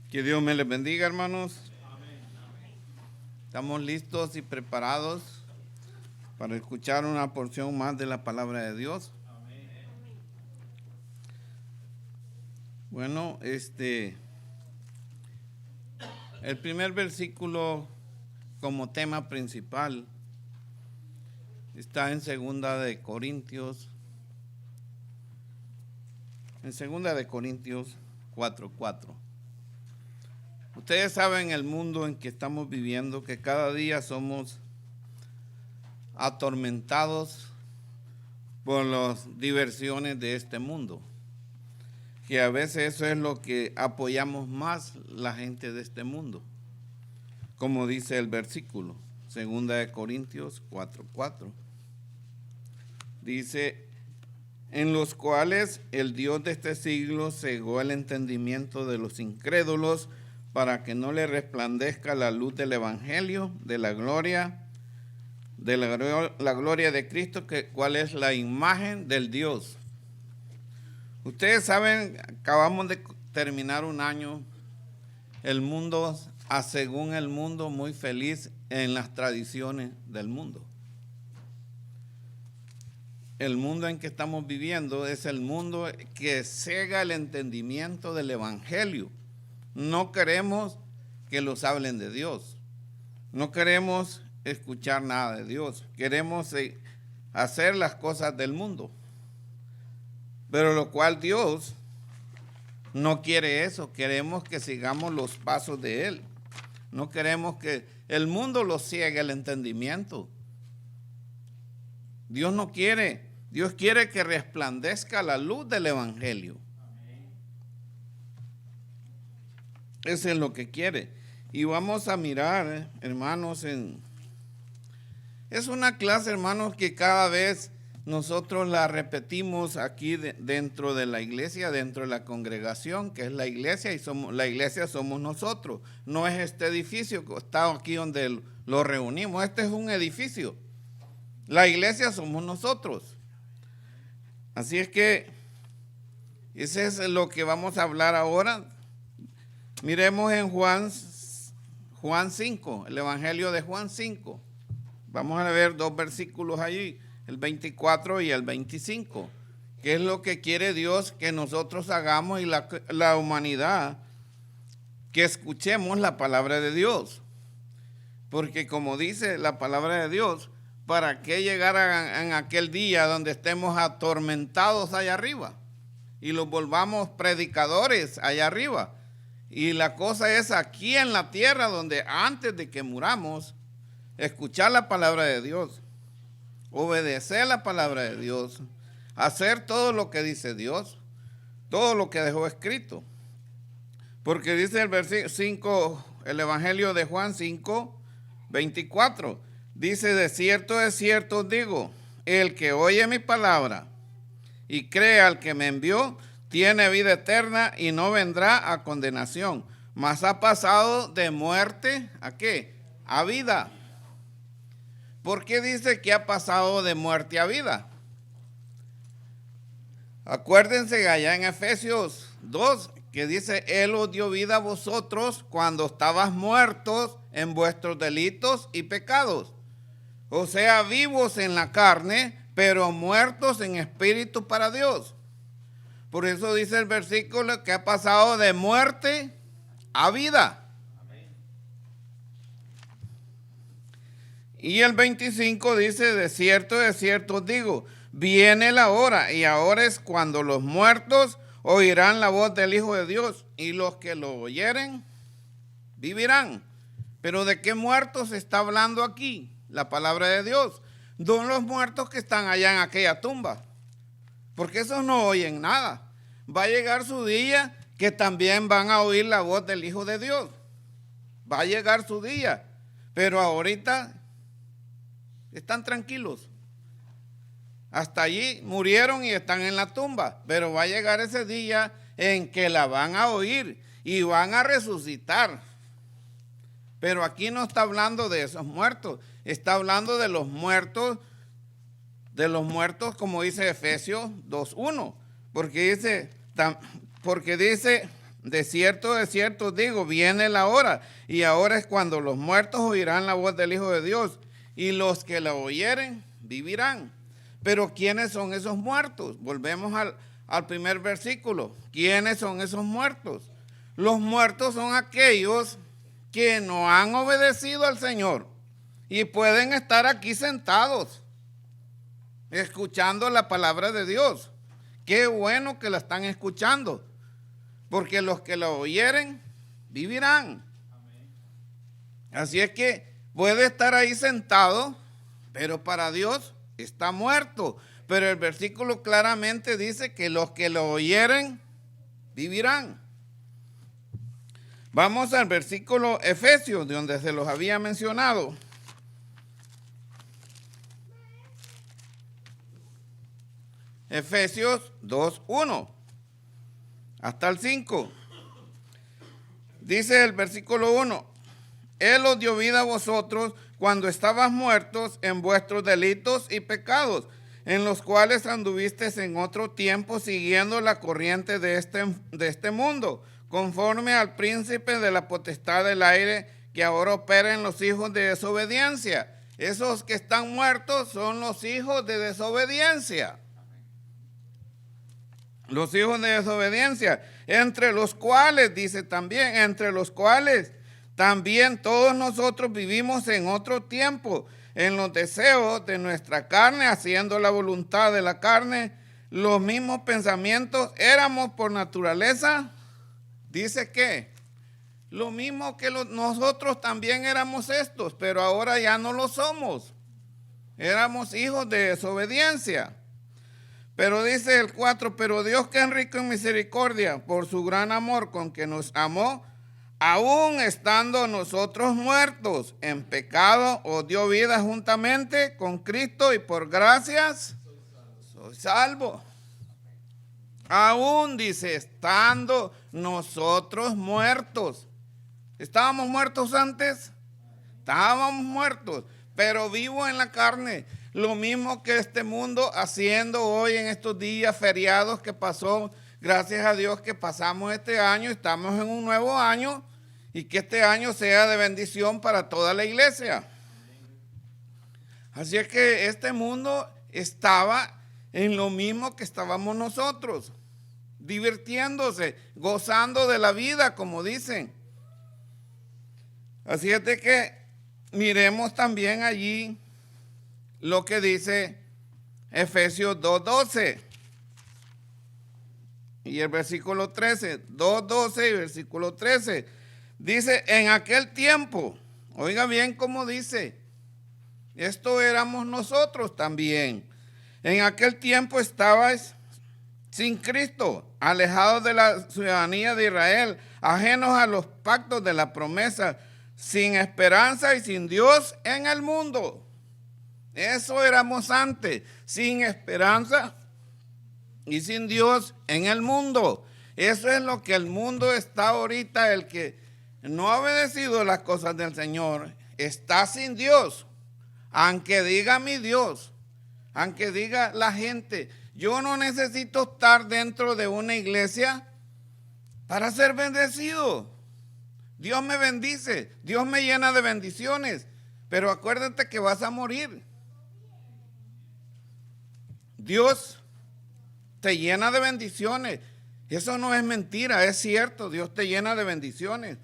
Que Dios me les bendiga, hermanos. Estamos listos y preparados para escuchar una porción más de la palabra de Dios. Bueno, el primer versículo como tema principal está en Segunda de Corintios 4:4. Ustedes saben el mundo en que estamos viviendo, que cada día somos atormentados por las diversiones de este mundo, que a veces eso es lo que apoyamos más la gente de este mundo, como dice el versículo, 2 de Corintios 4:4. Dice: en los cuales el Dios de este siglo cegó el entendimiento de los incrédulos, para que no le resplandezca la luz del evangelio de la gloria de Cristo, cuál es la imagen del Dios. Ustedes saben, acabamos de terminar un año, el mundo, según el mundo, muy feliz en las tradiciones del mundo. El mundo en que estamos viviendo es el mundo que cega el entendimiento del evangelio. No queremos que los hablen de Dios. No queremos escuchar nada de Dios. Queremos hacer las cosas del mundo. Pero lo cual Dios no quiere eso. Queremos que sigamos los pasos de Él. No queremos que el mundo los ciegue el entendimiento. Dios no quiere. Dios quiere que resplandezca la luz del evangelio. Eso es lo que quiere. Y vamos a mirar, hermanos, es una clase, hermanos, que cada vez nosotros la repetimos aquí dentro de la iglesia, dentro de la congregación, que es la iglesia, y la iglesia somos nosotros. No es este edificio que está aquí donde lo reunimos. Este es un edificio. La iglesia somos nosotros. Así es que ese es lo que vamos a hablar ahora. Miremos en Juan 5, el Evangelio de Juan 5. Vamos a ver dos versículos allí, el 24 y el 25. ¿Qué es lo que quiere Dios que nosotros hagamos y la humanidad? Que escuchemos la palabra de Dios. Porque como dice la palabra de Dios, ¿para qué llegar en aquel día donde estemos atormentados allá arriba y los volvamos predicadores allá arriba? Y la cosa es aquí en la tierra, donde antes de que muramos, escuchar la palabra de Dios, obedecer la palabra de Dios, hacer todo lo que dice Dios, todo lo que dejó escrito. Porque dice el versículo 5, el Evangelio de Juan 5:24, dice: de cierto os digo, el que oye mi palabra y cree al que me envió, tiene vida eterna y no vendrá a condenación, mas ha pasado de muerte, ¿a qué? A vida. ¿Por qué dice que ha pasado de muerte a vida? Acuérdense allá en Efesios 2, que dice: Él os dio vida a vosotros cuando estabas muertos en vuestros delitos y pecados. O sea, vivos en la carne, pero muertos en espíritu para Dios. Por eso dice el versículo que ha pasado de muerte a vida. Amén. Y el 25 dice: de cierto os digo, viene la hora, y ahora es cuando los muertos oirán la voz del Hijo de Dios, y los que lo oyeren vivirán. Pero ¿de qué muertos está hablando aquí la palabra de Dios? No los muertos que están allá en aquella tumba, porque esos no oyen nada. Va a llegar su día que también van a oír la voz del Hijo de Dios. Va a llegar su día, pero ahorita están tranquilos. Hasta allí murieron y están en la tumba, pero va a llegar ese día en que la van a oír y van a resucitar. Pero aquí no está hablando de esos muertos, está hablando de los muertos como dice Efesios 2:1, porque dice de cierto os digo, viene la hora, y ahora es cuando los muertos oirán la voz del Hijo de Dios, y los que la oyeren vivirán. Pero ¿quiénes son esos muertos? Volvemos al primer versículo. ¿Quiénes son esos muertos? Los muertos son aquellos que no han obedecido al Señor y pueden estar aquí sentados, escuchando la palabra de Dios. Qué bueno que la están escuchando, porque los que la oyeren vivirán. Así es que puede estar ahí sentado, pero para Dios está muerto. Pero el versículo claramente dice que los que lo oyeren vivirán. Vamos al versículo Efesios, de donde se los había mencionado. Efesios 2:1 hasta el 5. Dice el versículo 1: Él os dio vida a vosotros cuando estabas muertos en vuestros delitos y pecados, en los cuales anduvisteis en otro tiempo siguiendo la corriente de este mundo, conforme al príncipe de la potestad del aire, que ahora opera en los hijos de desobediencia. Esos que están muertos son los hijos de desobediencia. Los hijos de desobediencia, entre los cuales, dice también, entre los cuales también todos nosotros vivimos en otro tiempo, en los deseos de nuestra carne, haciendo la voluntad de la carne, los mismos pensamientos, éramos por naturaleza, dice que, lo mismo que nosotros también éramos estos, pero ahora ya no lo somos. Éramos hijos de desobediencia. Pero dice el 4, pero Dios, que es rico en misericordia, por su gran amor con que nos amó, aún estando nosotros muertos en pecado, os dio vida juntamente con Cristo, y por gracias soy salvo. Aún, dice, estando nosotros muertos. ¿Estábamos muertos antes? Estábamos muertos, pero vivos en la carne. Lo mismo que este mundo haciendo hoy en estos días feriados que pasó. Gracias a Dios que pasamos este año, estamos en un nuevo año, y que este año sea de bendición para toda la iglesia. Así es que este mundo estaba en lo mismo que estábamos nosotros, divirtiéndose, gozando de la vida, como dicen. Así es de que miremos también allí lo que dice Efesios 2:12 y el versículo 13, 2:12 y versículo 13. Dice, en aquel tiempo, oiga bien cómo dice, esto éramos nosotros también. En aquel tiempo estabais sin Cristo, alejados de la ciudadanía de Israel, ajenos a los pactos de la promesa, sin esperanza y sin Dios en el mundo. Eso éramos antes, sin esperanza y sin Dios en el mundo. Eso es lo que el mundo está ahorita. El que no ha obedecido las cosas del Señor está sin Dios. Aunque diga mi Dios, aunque diga la gente, yo no necesito estar dentro de una iglesia para ser bendecido. Dios me bendice, Dios me llena de bendiciones, pero acuérdate que vas a morir. Dios te llena de bendiciones. Eso no es mentira, es cierto. Dios te llena de bendiciones.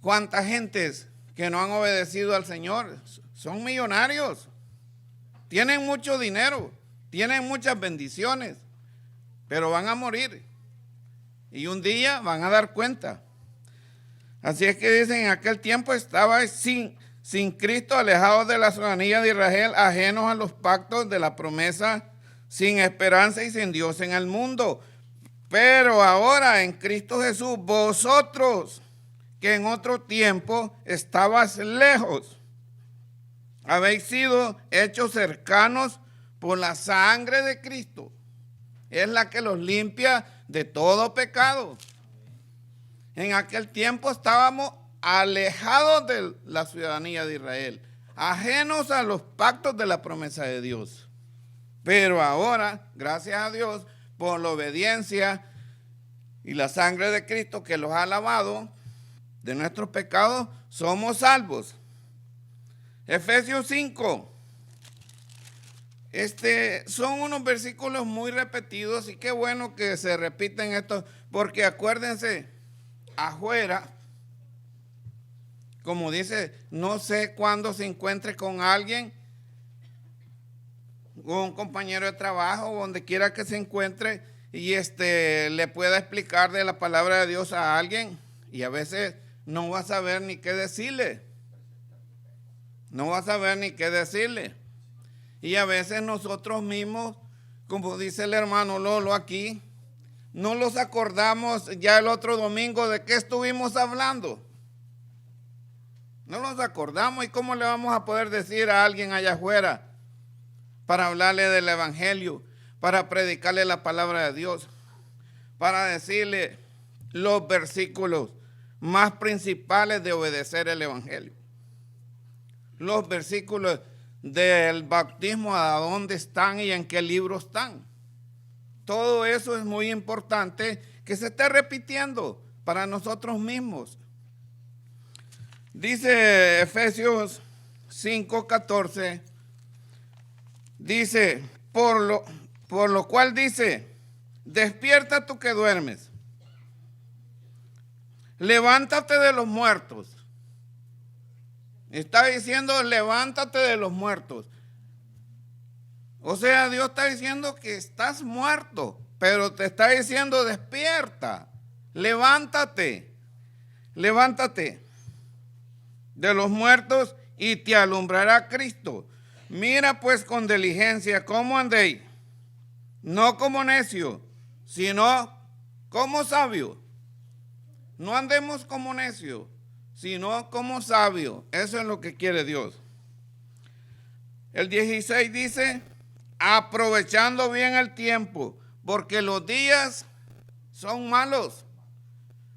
¿Cuántas gentes que no han obedecido al Señor son millonarios? Tienen mucho dinero, tienen muchas bendiciones, pero van a morir. Y un día van a dar cuenta. Así es que dicen, en aquel tiempo estaba sin Cristo, alejados de la ciudadanía de Israel, ajenos a los pactos de la promesa, sin esperanza y sin Dios en el mundo. Pero ahora en Cristo Jesús, vosotros que en otro tiempo estabas lejos, habéis sido hechos cercanos por la sangre de Cristo. Es la que los limpia de todo pecado. En aquel tiempo estábamos alejados de la ciudadanía de Israel, ajenos a los pactos de la promesa de Dios. Pero ahora, gracias a Dios, por la obediencia y la sangre de Cristo que los ha lavado de nuestros pecados, somos salvos. Efesios 5. Son unos versículos muy repetidos y qué bueno que se repiten estos, porque acuérdense, afuera, como dice, no sé cuándo se encuentre con alguien, con un compañero de trabajo, donde quiera que se encuentre, y le pueda explicar de la palabra de Dios a alguien, y a veces no va a saber ni qué decirle. No va a saber ni qué decirle. Y a veces nosotros mismos, como dice el hermano Lolo aquí, no los acordamos ya el otro domingo de qué estuvimos hablando. No los acordamos, y cómo le vamos a poder decir a alguien allá afuera para hablarle del evangelio, para predicarle la palabra de Dios, para decirle los versículos más principales de obedecer el evangelio. Los versículos del bautismo, a dónde están y en qué libro están. Todo eso es muy importante que se esté repitiendo para nosotros mismos. Dice Efesios 5:14, dice, por lo cual dice, despierta tú que duermes, levántate de los muertos. Está diciendo, levántate de los muertos. O sea, Dios está diciendo que estás muerto, pero te está diciendo, despierta, levántate, levántate de los muertos y te alumbrará Cristo. Mira pues con diligencia cómo andéis, no como necios, sino como sabios. No andemos como necios, sino como sabios. Eso es lo que quiere Dios. El 16 dice, aprovechando bien el tiempo, porque los días son malos.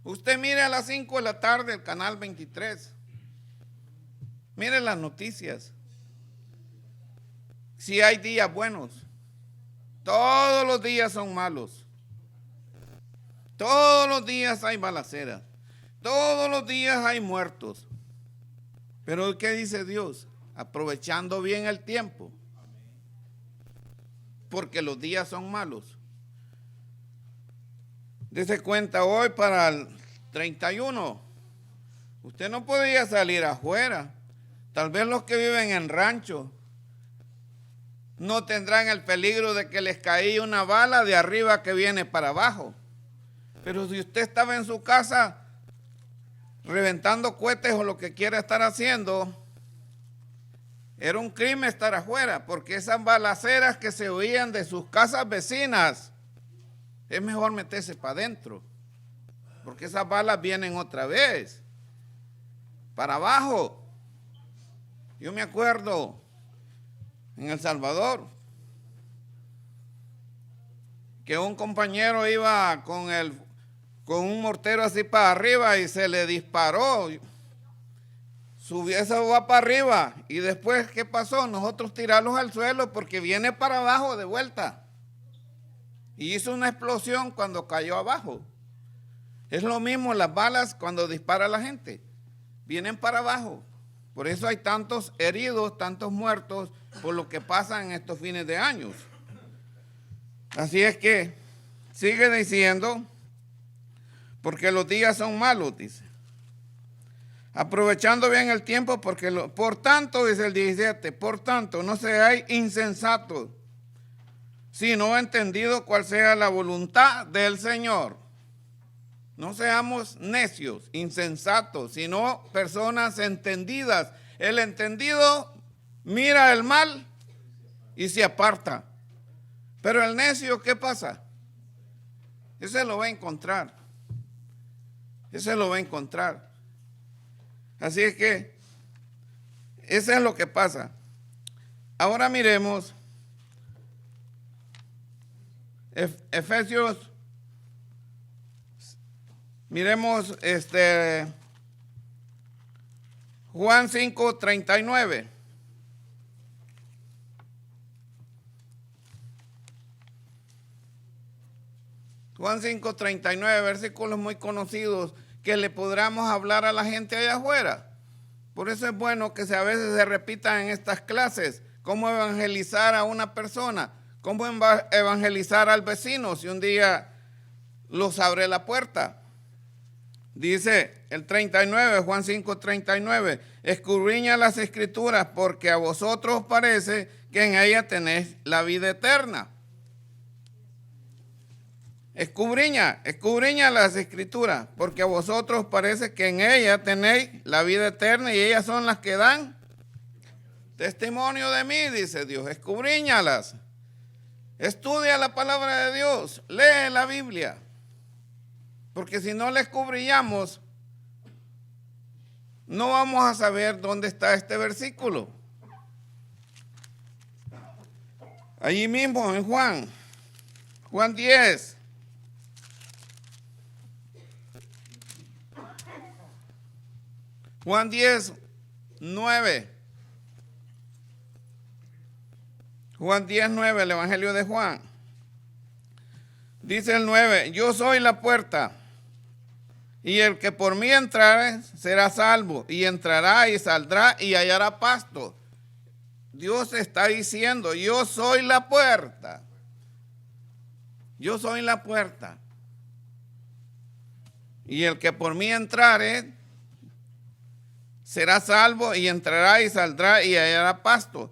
Usted mire a las 5 de la tarde el canal 23. Mire las noticias. Si hay días buenos, todos los días son malos. Todos los días hay balaceras. Todos los días hay muertos. Pero ¿qué dice Dios? Aprovechando bien el tiempo. Porque los días son malos. Dese cuenta, hoy para el 31, usted no podía salir afuera. Tal vez los que viven en rancho no tendrán el peligro de que les caiga una bala de arriba que viene para abajo. Pero si usted estaba en su casa reventando cohetes o lo que quiera estar haciendo, era un crimen estar afuera, porque esas balaceras que se oían de sus casas vecinas, es mejor meterse para adentro, porque esas balas vienen otra vez, para abajo. Yo me acuerdo en El Salvador que un compañero iba con un mortero así para arriba y se le disparó. Subió esa va para arriba y después, ¿qué pasó? Nosotros tirarlos al suelo porque viene para abajo de vuelta. Y hizo una explosión cuando cayó abajo. Es lo mismo las balas cuando dispara la gente. Vienen para abajo. Por eso hay tantos heridos, tantos muertos por lo que pasa en estos fines de años. Así es que sigue diciendo, porque los días son malos, dice. Aprovechando bien el tiempo, porque por tanto, dice el 17, por tanto, no seáis insensatos, sino entendido cuál sea la voluntad del Señor. No seamos necios, insensatos, sino personas entendidas. El entendido mira el mal y se aparta. Pero el necio, ¿qué pasa? Ese lo va a encontrar. Ese lo va a encontrar. Así es que, eso es lo que pasa. Ahora miremos Efesios, miremos Juan 5:39. Juan 5:39, versículos muy conocidos que le podamos hablar a la gente allá afuera. Por eso es bueno que a veces se repitan en estas clases cómo evangelizar a una persona, cómo evangelizar al vecino si un día los abre la puerta. Dice el 39, Juan 5:39, escudriña las escrituras porque a vosotros parece que en ellas tenéis la vida eterna. Escudriña las escrituras, porque a vosotros parece que en ellas tenéis la vida eterna y ellas son las que dan testimonio de mí, dice Dios. Escudriñalas. Estudia la palabra de Dios, lee la Biblia, porque si no la escudriñamos, no vamos a saber dónde está este versículo. Allí mismo en Juan 10. Juan 10, 9. Juan 10, 9, el Evangelio de Juan. Dice el 9, yo soy la puerta, y el que por mí entrare será salvo, y entrará y saldrá y hallará pasto. Dios está diciendo, yo soy la puerta. Yo soy la puerta. Y el que por mí entrare será salvo y entrará y saldrá y hallará pasto.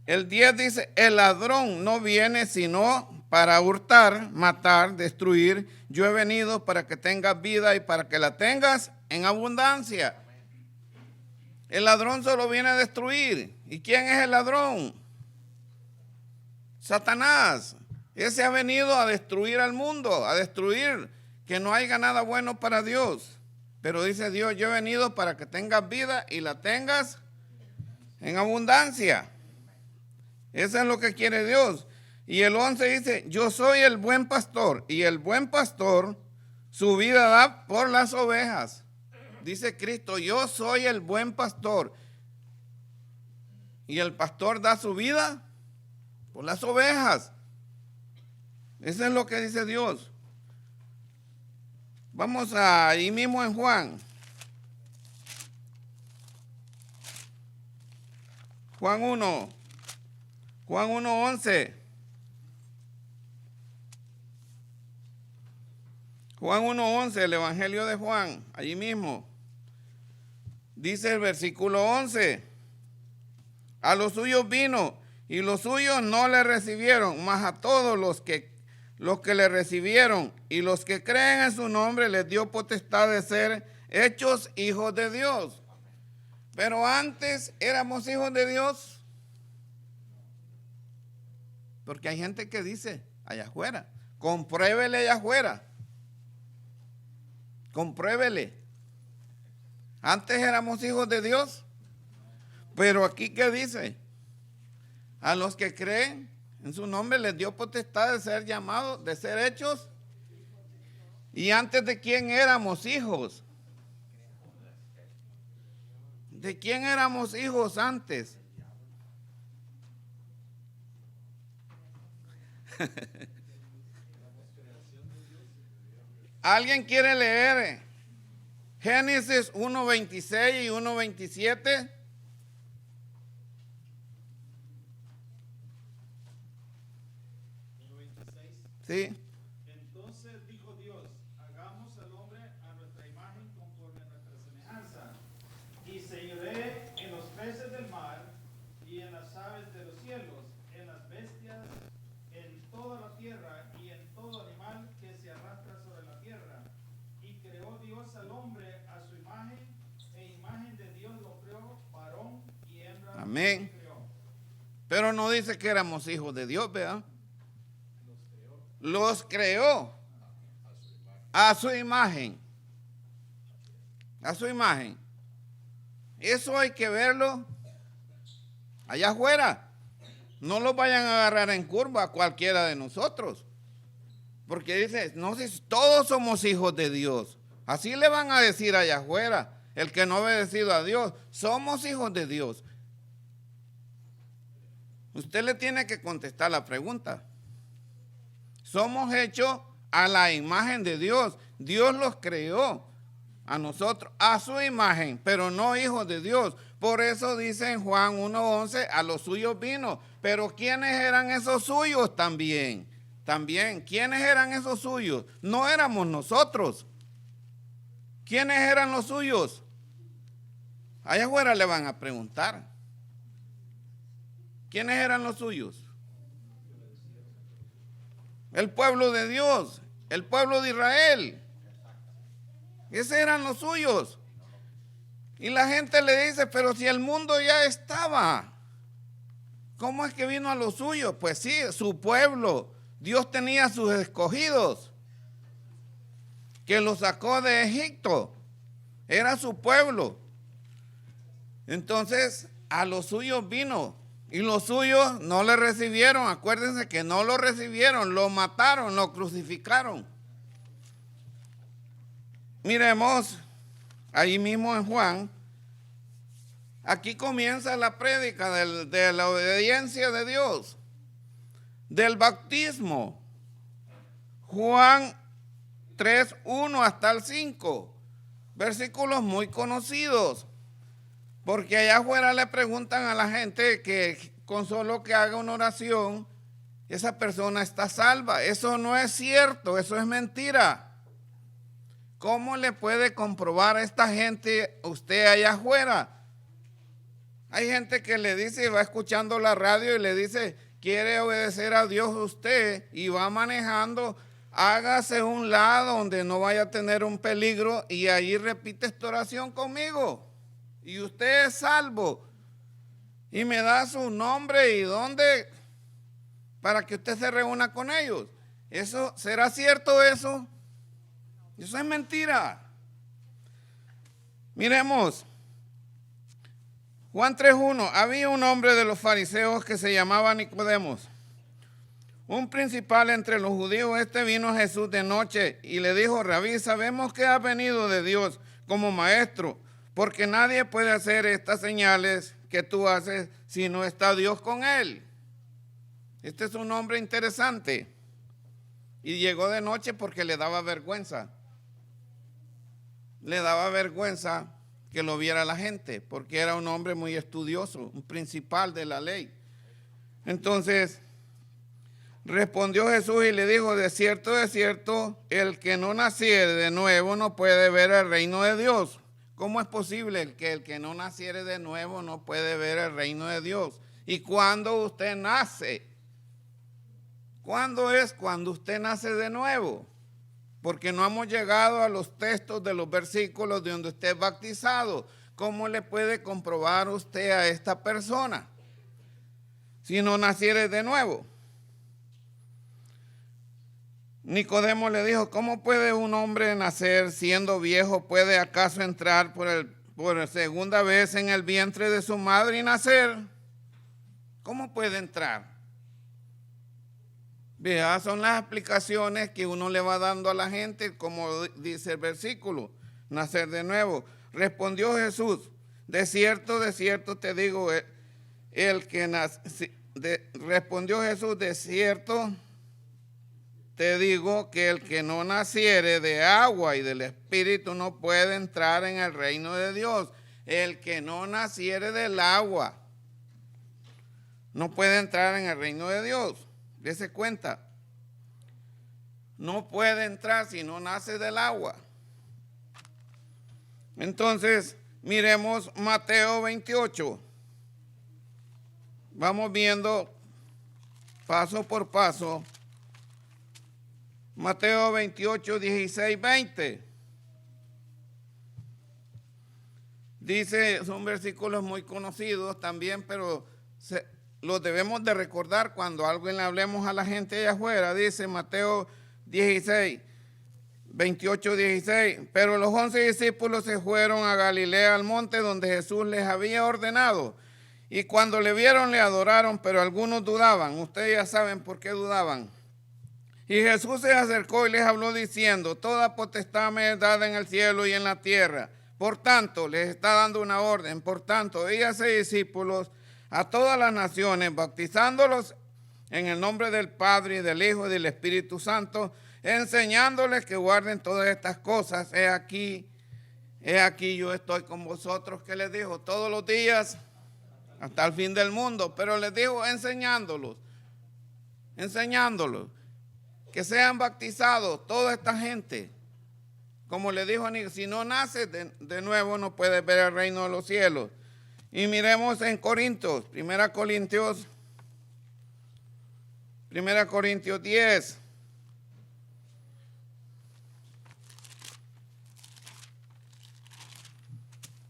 El 10 dice, el ladrón no viene sino para hurtar, matar, destruir. Yo he venido para que tengas vida y para que la tengas en abundancia. El ladrón solo viene a destruir. ¿Y quién es el ladrón? Satanás. Ese ha venido a destruir al mundo, a destruir, que no haya nada bueno para Dios. Pero dice Dios, yo he venido para que tengas vida y la tengas en abundancia. Eso es lo que quiere Dios. Y el 11 dice, yo soy el buen pastor, y el buen pastor su vida da por las ovejas. Dice Cristo, yo soy el buen pastor. Y el pastor da su vida por las ovejas. Eso es lo que dice Dios. Vamos ahí mismo en Juan. Juan 1. Juan 1:11. Juan 1:11, el Evangelio de Juan, allí mismo. Dice el versículo 11. A los suyos vino y los suyos no le recibieron, mas a todos los que le recibieron y los que creen en su nombre les dio potestad de ser hechos hijos de Dios. Pero antes éramos hijos de Dios. Porque hay gente que dice allá afuera, compruébele allá afuera. Compruébele. Antes éramos hijos de Dios. Pero aquí, ¿qué dice? A los que creen en su nombre les dio potestad de ser llamados, de ser hechos. ¿Y antes de quién éramos hijos? ¿De quién éramos hijos antes? ¿Alguien quiere leer Génesis 1:26 y 1:27? Sí. Entonces dijo Dios, hagamos al hombre a nuestra imagen conforme a nuestra semejanza, y señoree en los peces del mar, y en las aves de los cielos, en las bestias, en toda la tierra, y en todo animal que se arrastra sobre la tierra. Y creó Dios al hombre a su imagen, e imagen de Dios lo creó, varón y hembra. Amén. Lo creó. Pero no dice que éramos hijos de Dios, ¿verdad? Los creó a su imagen. A su imagen. Eso hay que verlo allá afuera. No lo vayan a agarrar en curva a cualquiera de nosotros. Porque dice, no sé, todos somos hijos de Dios. Así le van a decir allá afuera, el que no ha obedecido a Dios. Somos hijos de Dios. Usted le tiene que contestar la pregunta. Somos hechos a la imagen de Dios. Dios los creó a nosotros, a su imagen, pero no hijos de Dios. Por eso dice en Juan 1:11, a los suyos vino. Pero ¿quiénes eran esos suyos también? ¿Quiénes eran esos suyos? No éramos nosotros. ¿Quiénes eran los suyos? Allá afuera le van a preguntar. ¿Quiénes eran los suyos? El pueblo de Dios, el pueblo de Israel. Esos eran los suyos. Y la gente le dice, pero si el mundo ya estaba, ¿cómo es que vino a los suyos? Pues sí, su pueblo. Dios tenía sus escogidos, que los sacó de Egipto. Era su pueblo. Entonces, a los suyos vino. Y los suyos no le recibieron. Acuérdense que no lo recibieron, lo mataron, lo crucificaron. Miremos, ahí mismo en Juan, aquí comienza la prédica de la obediencia de Dios, del bautismo. Juan 3:1 hasta el 5, versículos muy conocidos. Porque allá afuera le preguntan a la gente que con solo que haga una oración, esa persona está salva. Eso no es cierto, eso es mentira. ¿Cómo le puede comprobar a esta gente usted allá afuera? Hay gente que le dice, va escuchando la radio y le dice, quiere obedecer a Dios usted y va manejando, hágase un lado donde no vaya a tener un peligro y ahí repite esta oración conmigo. Y usted es salvo. Y me da su nombre y dónde para que usted se reúna con ellos. ¿Eso será cierto eso? Eso es mentira. Miremos. Juan 3:1. Había un hombre de los fariseos que se llamaba Nicodemo, un principal entre los judíos. Este vino a Jesús de noche y le dijo, Rabí, sabemos que has venido de Dios como maestro, porque nadie puede hacer estas señales que tú haces si no está Dios con él. Este es un hombre interesante. Y llegó de noche porque le daba vergüenza. Le daba vergüenza que lo viera la gente, porque era un hombre muy estudioso, un principal de la ley. Entonces, respondió Jesús y le dijo, de cierto, el que no naciere de nuevo no puede ver el reino de Dios. ¿Cómo es posible que el que no naciere de nuevo no puede ver el reino de Dios? ¿Y cuándo usted nace? ¿Cuándo es cuando usted nace de nuevo? Porque no hemos llegado a los textos de los versículos de donde usted es bautizado. ¿Cómo le puede comprobar usted a esta persona si no naciere de nuevo? Nicodemo le dijo, ¿cómo puede un hombre nacer siendo viejo? ¿Puede acaso entrar por segunda vez en el vientre de su madre y nacer? ¿Cómo puede entrar? Vea, son las explicaciones que uno le va dando a la gente, como dice el versículo, nacer de nuevo. Respondió Jesús, de cierto te digo, respondió Jesús, de cierto te digo que el que no naciere de agua y del Espíritu no puede entrar en el reino de Dios. El que no naciere del agua no puede entrar en el reino de Dios. Dese cuenta. No puede entrar si no nace del agua. Entonces, miremos Mateo 28. Vamos viendo paso por paso. Mateo 28, 16, 20. Dice, son versículos muy conocidos también, pero los debemos de recordar cuando algo le hablemos a la gente allá afuera. Dice Mateo 28, 16. Pero los 11 discípulos se fueron a Galilea, al monte donde Jesús les había ordenado. Y cuando le vieron, le adoraron, pero algunos dudaban. Ustedes ya saben por qué dudaban. Y Jesús se acercó y les habló diciendo, toda potestad me es dada en el cielo y en la tierra. Por tanto, les está dando una orden. Por tanto, háganse discípulos a todas las naciones, bautizándolos en el nombre del Padre y del Hijo y del Espíritu Santo, enseñándoles que guarden todas estas cosas. He aquí yo estoy con vosotros, que les dijo, todos los días hasta el fin del mundo. Pero les dijo enseñándolos, que sean bautizados toda esta gente. Como le dijo, si no naces de nuevo no puedes ver el reino de los cielos. Y miremos en Corintios, 1 Corintios 10.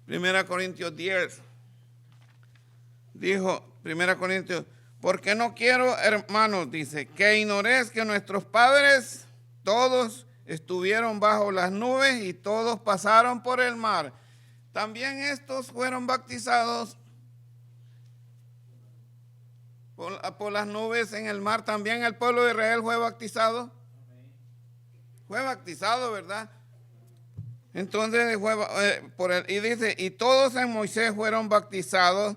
1 Corintios 10. Dijo 1 Corintios, porque no quiero, hermanos, dice, que ignoréis que nuestros padres todos estuvieron bajo las nubes y todos pasaron por el mar. También estos fueron bautizados por las nubes en el mar. También el pueblo de Israel fue bautizado. Fue bautizado, ¿verdad? Entonces y dice, y todos en Moisés fueron bautizados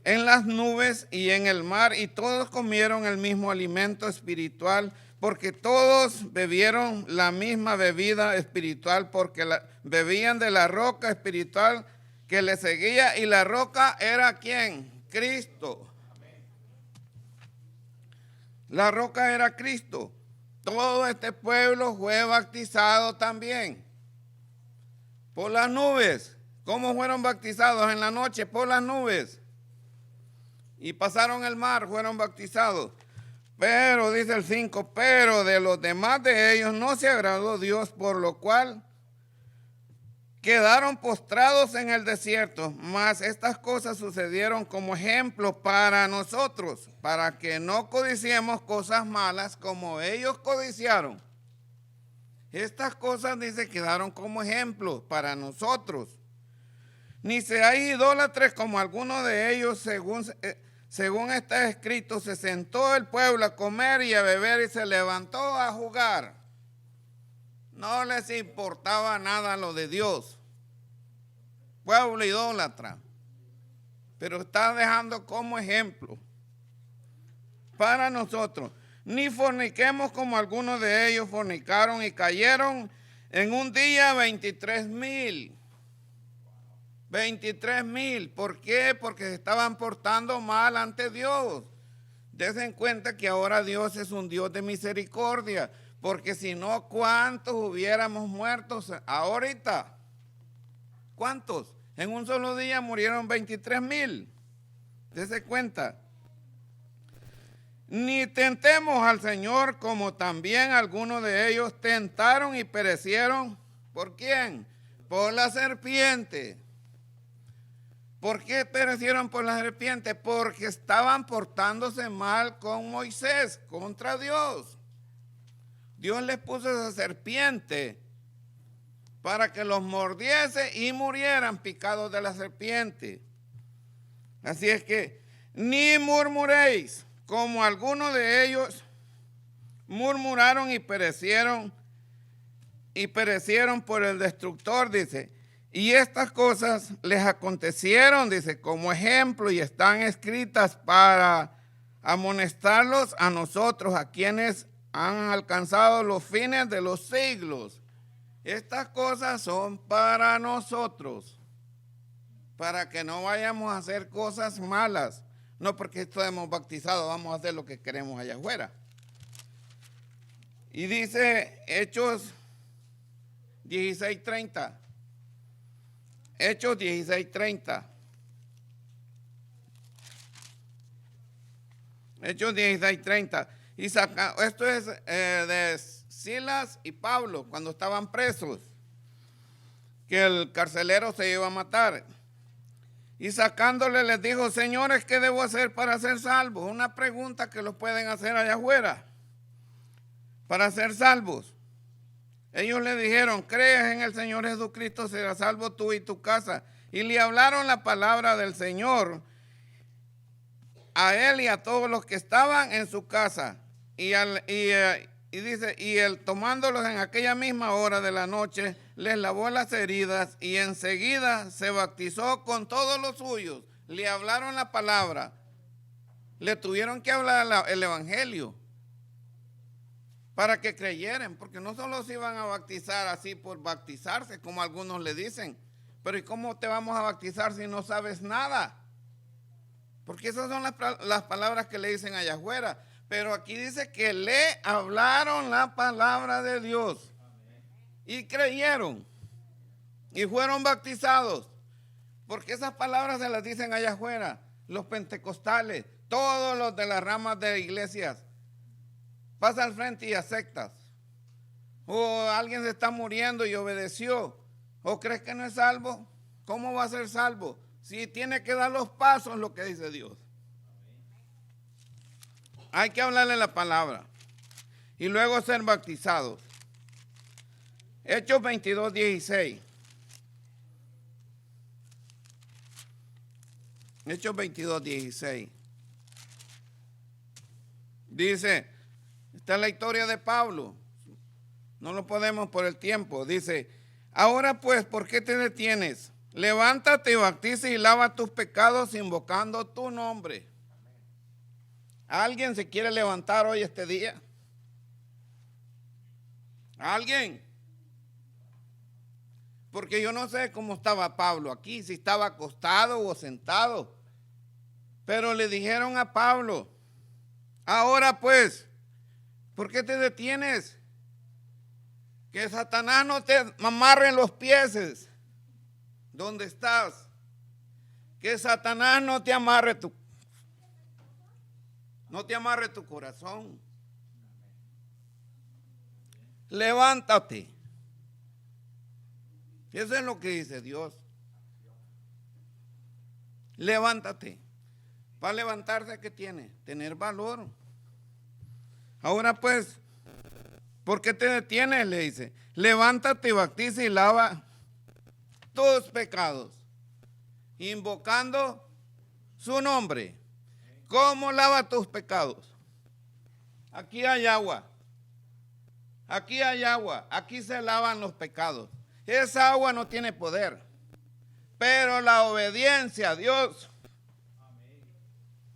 en las nubes y en el mar, y todos comieron el mismo alimento espiritual, porque todos bebieron la misma bebida espiritual, porque bebían de la roca espiritual que les seguía, y la roca era ¿quién? Cristo. La roca era Cristo. Todo este pueblo fue bautizado también por las nubes. ¿Cómo fueron bautizados? En la noche por las nubes. Y pasaron el mar, fueron bautizados. Pero, dice el 5, pero de los demás de ellos no se agradó Dios, por lo cual quedaron postrados en el desierto. Mas estas cosas sucedieron como ejemplo para nosotros, para que no codiciemos cosas malas como ellos codiciaron. Estas cosas, dice, quedaron como ejemplo para nosotros. Ni seáis idólatres como algunos de ellos, según está escrito, se sentó el pueblo a comer y a beber y se levantó a jugar. No les importaba nada lo de Dios. Pueblo idólatra. Pero está dejando como ejemplo para nosotros. Ni forniquemos como algunos de ellos fornicaron y cayeron en un día 23,000. 23,000. ¿Por qué? Porque se estaban portando mal ante Dios. Dense cuenta que ahora Dios es un Dios de misericordia, porque si no, ¿cuántos hubiéramos muerto ahorita? ¿Cuántos? En un solo día murieron 23,000. Dense cuenta. Ni tentemos al Señor, como también algunos de ellos tentaron y perecieron. ¿Por quién? Por la serpiente. ¿Por qué perecieron por la serpiente? Porque estaban portándose mal con Moisés, contra Dios. Dios les puso esa serpiente para que los mordiese y murieran picados de la serpiente. Así es que ni murmuréis, como algunos de ellos murmuraron y perecieron por el destructor, dice. Y estas cosas les acontecieron, dice, como ejemplo, y están escritas para amonestarlos a nosotros, a quienes han alcanzado los fines de los siglos. Estas cosas son para nosotros, para que no vayamos a hacer cosas malas. No porque estemos bautizados, vamos a hacer lo que queremos allá afuera. Y dice Hechos 16:30. Hechos 16:30. Hechos 16:30. Y esto es de Silas y Pablo cuando estaban presos, que el carcelero se iba a matar. Y sacándole les dijo: señores, ¿qué debo hacer para ser salvo? Una pregunta que lo pueden hacer allá afuera. Para ser salvos. Ellos le dijeron: crees en el Señor Jesucristo, serás salvo tú y tu casa. Y le hablaron la palabra del Señor a él y a todos los que estaban en su casa. Y dice, y él, tomándolos en aquella misma hora de la noche, les lavó las heridas y enseguida se bautizó con todos los suyos. Le hablaron la palabra. Le tuvieron que hablar el evangelio. para que creyeran, porque no solo se iban a bautizar así por bautizarse, como algunos le dicen, pero ¿y cómo te vamos a bautizar si no sabes nada? Porque esas son las palabras que le dicen allá afuera. Pero aquí dice que le hablaron la palabra de Dios. Y creyeron. Y fueron bautizados. Porque esas palabras se las dicen allá afuera. Los pentecostales, todos los de las ramas de iglesias. Pasa al frente y aceptas. O alguien se está muriendo y obedeció. ¿O crees que no es salvo? ¿Cómo va a ser salvo? Si tiene que dar los pasos, lo que dice Dios. Hay que hablarle la palabra. Y luego ser bautizados. Hechos 22, 16. Hechos 22, 16. Dice, esta es la historia de Pablo. No lo podemos por el tiempo. Dice, ahora pues, ¿por qué te detienes? Levántate y bautiza y lava tus pecados invocando tu nombre. ¿Alguien se quiere levantar hoy este día? ¿Alguien? Porque yo no sé cómo estaba Pablo aquí, si estaba acostado o sentado. Pero le dijeron a Pablo, ahora pues, ¿por qué te detienes? Que Satanás no te amarre en los pies. ¿Dónde estás? Que Satanás no te amarre tu corazón. Levántate. Eso es lo que dice Dios. Levántate. Para levantarse, ¿qué tiene? Tener valor. Ahora pues, ¿por qué te detienes? Le dice. Levántate, bautiza y lava tus pecados, invocando su nombre. ¿Cómo lava tus pecados? Aquí hay agua. Aquí hay agua. Aquí se lavan los pecados. Esa agua no tiene poder. Pero la obediencia a Dios,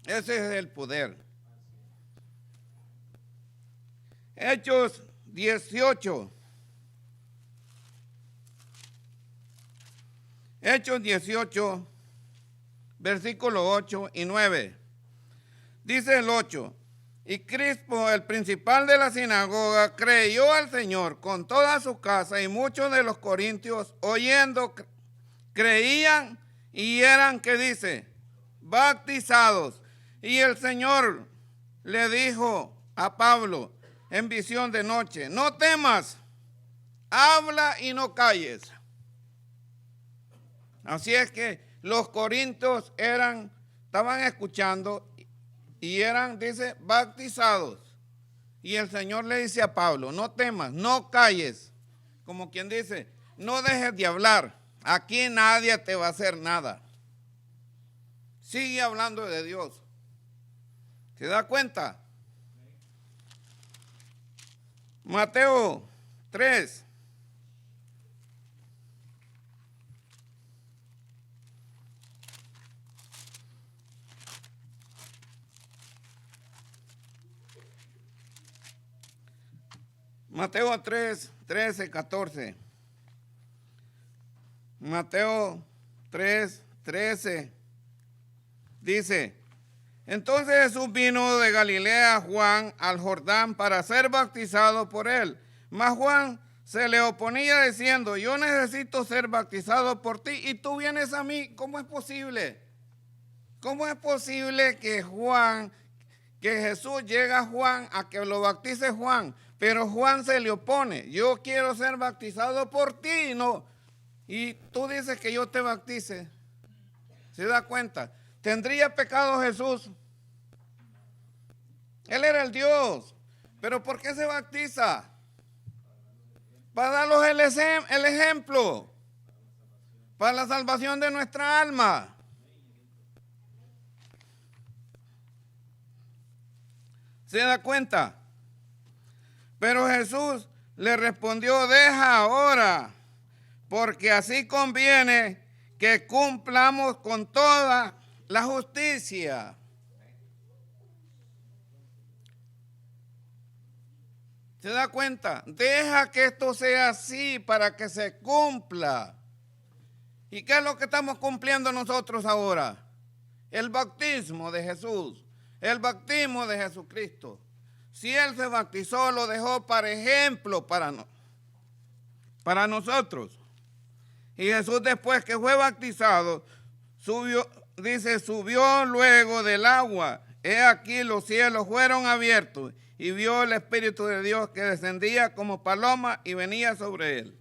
ese es el poder. Hechos 18. Hechos 18, versículos 8 y 9. Dice el 8, y Crispo, el principal de la sinagoga, creyó al Señor con toda su casa, y muchos de los corintios, oyendo, creían y eran, ¿qué dice? Bautizados. Y el Señor le dijo a Pablo en visión de noche, no temas, habla y no calles. Así es que los corintios estaban escuchando y eran, dice, bautizados. Y el Señor le dice a Pablo, no temas, no calles. Como quien dice, no dejes de hablar. Aquí nadie te va a hacer nada. Sigue hablando de Dios. ¿Se da cuenta? Mateo 3. Mateo 3, 13, 14. Mateo 3, 13. Dice, entonces Jesús vino de Galilea a Juan al Jordán para ser bautizado por él. Mas Juan se le oponía diciendo, yo necesito ser bautizado por ti y tú vienes a mí. ¿Cómo es posible? ¿Cómo es posible que Jesús llega a Juan a que lo bautice Juan? Pero Juan se le opone. Yo quiero ser bautizado por ti, no. Y tú dices que yo te bautice. ¿Se da cuenta? ¿Tendría pecado Jesús? Él era el Dios. ¿Pero por qué se bautiza? Para darnos el ejemplo. Para la salvación de nuestra alma. ¿Se da cuenta? Pero Jesús le respondió, deja ahora, porque así conviene que cumplamos con toda la justicia. ¿Se da cuenta? Deja que esto sea así para que se cumpla. ¿Y qué es lo que estamos cumpliendo nosotros ahora? El bautismo de Jesús, el bautismo de Jesucristo. Si Él se bautizó, lo dejó para ejemplo para nosotros. Y Jesús, después que fue bautizado, subió luego del agua. He aquí los cielos fueron abiertos y vio el Espíritu de Dios que descendía como paloma y venía sobre él.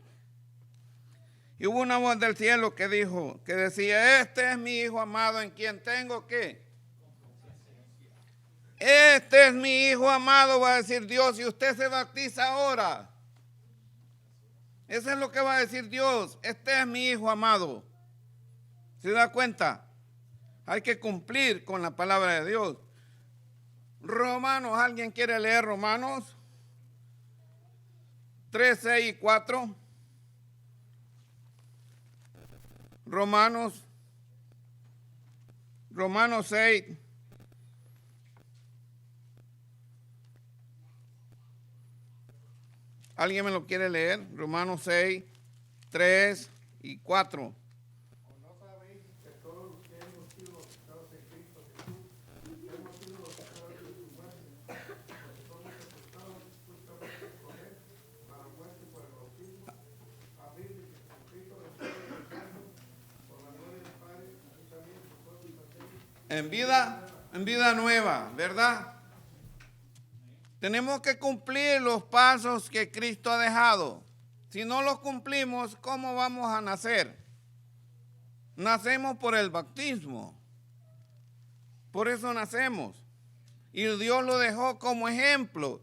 Y hubo una voz del cielo que decía, este es mi Hijo amado en quien tengo que. Este es mi Hijo amado, va a decir Dios, y usted se bautiza ahora. Eso es lo que va a decir Dios, este es mi Hijo amado. ¿Se da cuenta? Hay que cumplir con la palabra de Dios. Romanos, ¿alguien quiere leer Romanos 3, 6 y 4? Romanos 6. ¿Alguien me lo quiere leer? Romanos 6, 3 y 4. En vida nueva, ¿verdad? Tenemos que cumplir los pasos que Cristo ha dejado. Si no los cumplimos, ¿cómo vamos a nacer? Nacemos por el bautismo. Por eso nacemos. Y Dios lo dejó como ejemplo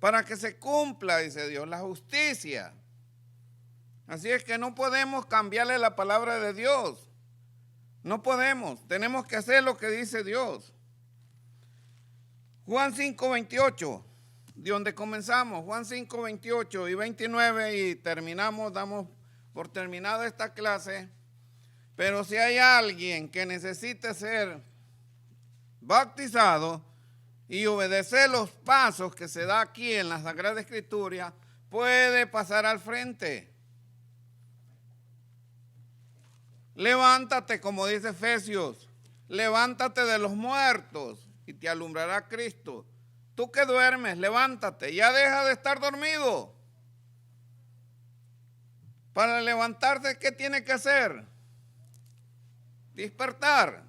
para que se cumpla, dice Dios, la justicia. Así es que no podemos cambiarle la palabra de Dios. No podemos, tenemos que hacer lo que dice Dios. Juan 5, 28, de donde comenzamos, Juan 5, 28 y 29 y terminamos, damos por terminada esta clase. Pero si hay alguien que necesite ser bautizado y obedecer los pasos que se da aquí en la Sagrada Escritura, puede pasar al frente. Levántate, como dice Efesios, levántate de los muertos y te alumbrará Cristo. Tú que duermes, levántate, ya deja de estar dormido. Para levantarse, ¿qué tiene que hacer? Despertar.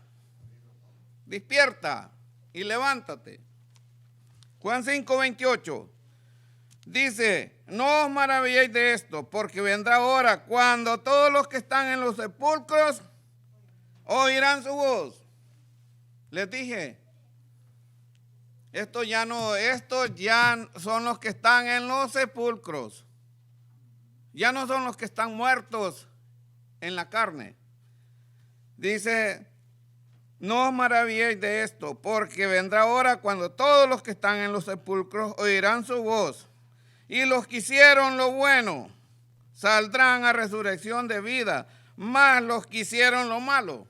Despierta y levántate. Juan 5, 28. Dice, no os maravilléis de esto, porque vendrá hora cuando todos los que están en los sepulcros oirán su voz. Les dije, estos ya son los que están en los sepulcros. Ya no son los que están muertos en la carne. Dice, no os maravilléis de esto, porque vendrá hora cuando todos los que están en los sepulcros oirán su voz. Y los que hicieron lo bueno saldrán a resurrección de vida, mas los que hicieron lo malo,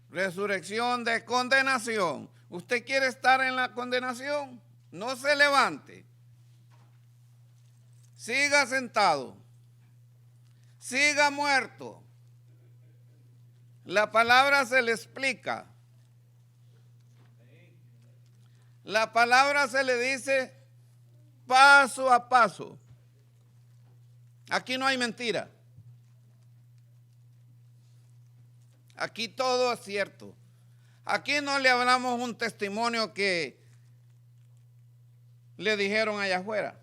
resurrección de condenación. ¿Usted quiere estar en la condenación? No se levante. Siga sentado. Siga muerto. La palabra se le explica. La palabra se le dice paso a paso. Aquí no hay mentira. Aquí todo es cierto. Aquí no le hablamos un testimonio que le dijeron allá afuera,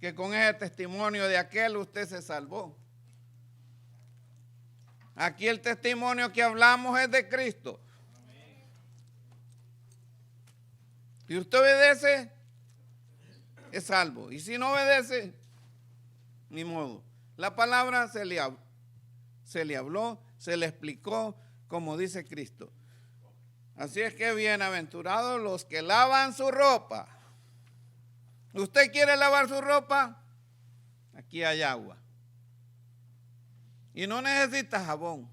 que con ese testimonio de aquel usted se salvó. Aquí el testimonio que hablamos es de Cristo. Si usted obedece, es salvo. Y si no obedece, ni modo. La palabra se le habló, se le explicó, como dice Cristo. Así es que bienaventurados los que lavan su ropa. ¿Usted quiere lavar su ropa? Aquí hay agua. Y no necesita jabón,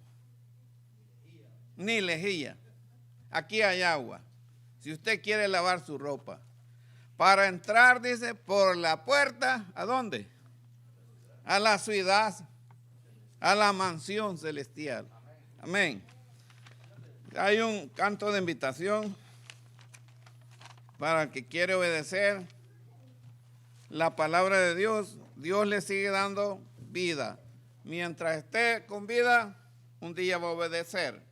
ni lejía. Aquí hay agua. Si usted quiere lavar su ropa. para entrar, dice, por la puerta, ¿a dónde? A la ciudad, a la mansión celestial. Amén. Hay un canto de invitación para el que quiere obedecer la palabra de Dios. Dios le sigue dando vida. Mientras esté con vida, un día va a obedecer.